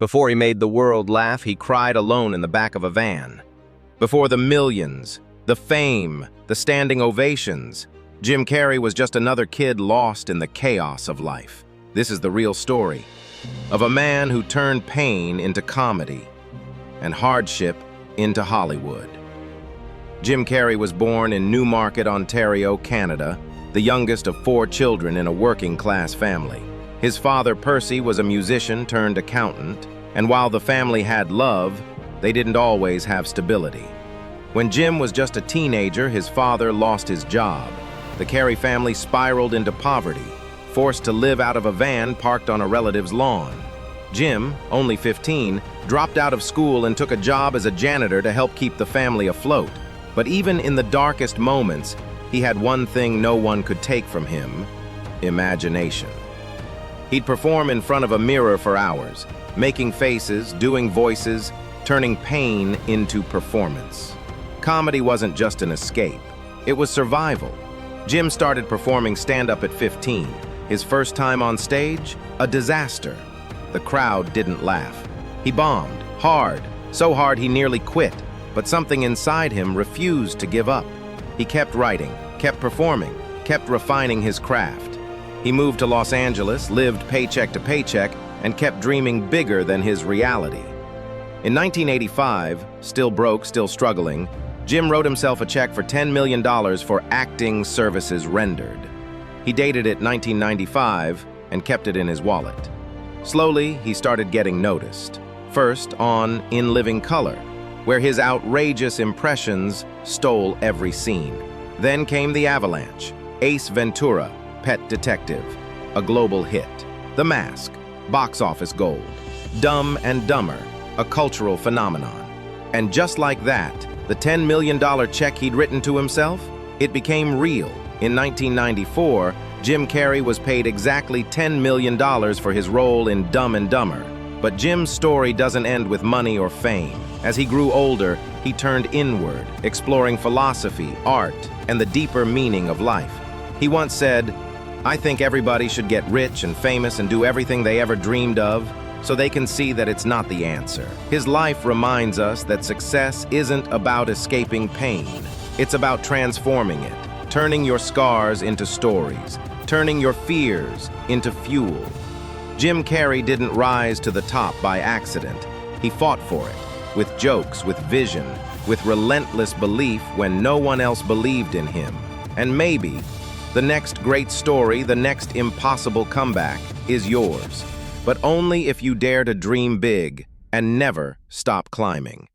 Before he made the world laugh, he cried alone in the back of a van. Before the millions, the fame, the standing ovations, Jim Carrey was just another kid lost in the chaos of life. This is the real story of a man who turned pain into comedy and hardship into Hollywood. Jim Carrey was born in Newmarket, Ontario, Canada, the youngest of 4 children in a working-class family. His father, Percy, was a musician turned accountant, and while the family had love, they didn't always have stability. When Jim was just a teenager, his father lost his job. The Carrey family spiraled into poverty, forced to live out of a van parked on a relative's lawn. Jim, only 15, dropped out of school and took a job as a janitor to help keep the family afloat. But even in the darkest moments, he had one thing no one could take from him: imagination. He'd perform in front of a mirror for hours, making faces, doing voices, turning pain into performance. Comedy wasn't just an escape, it was survival. Jim started performing stand-up at 15. His first time on stage, a disaster. The crowd didn't laugh. He bombed, hard, so hard he nearly quit, but something inside him refused to give up. He kept writing, kept performing, kept refining his craft. He moved to Los Angeles, lived paycheck to paycheck, and kept dreaming bigger than his reality. In 1985, still broke, still struggling, Jim wrote himself a check for $10 million for acting services rendered. He dated it 1995 and kept it in his wallet. Slowly, he started getting noticed. First on In Living Color, where his outrageous impressions stole every scene. Then came The Avalanche, Ace Ventura, Pet Detective, a global hit. The Mask, box office gold. Dumb and Dumber, a cultural phenomenon. And just like that, the $10 million check he'd written to himself, it became real. In 1994, Jim Carrey was paid exactly $10 million for his role in Dumb and Dumber. But Jim's story doesn't end with money or fame. As he grew older, he turned inward, exploring philosophy, art, and the deeper meaning of life. He once said, "I think everybody should get rich and famous and do everything they ever dreamed of, so they can see that it's not the answer." His life reminds us that success isn't about escaping pain. It's about transforming it, turning your scars into stories, turning your fears into fuel. Jim Carrey didn't rise to the top by accident. He fought for it, with jokes, with vision, with relentless belief when no one else believed in him. And maybe the next great story, the next impossible comeback, is yours. But only if you dare to dream big and never stop climbing.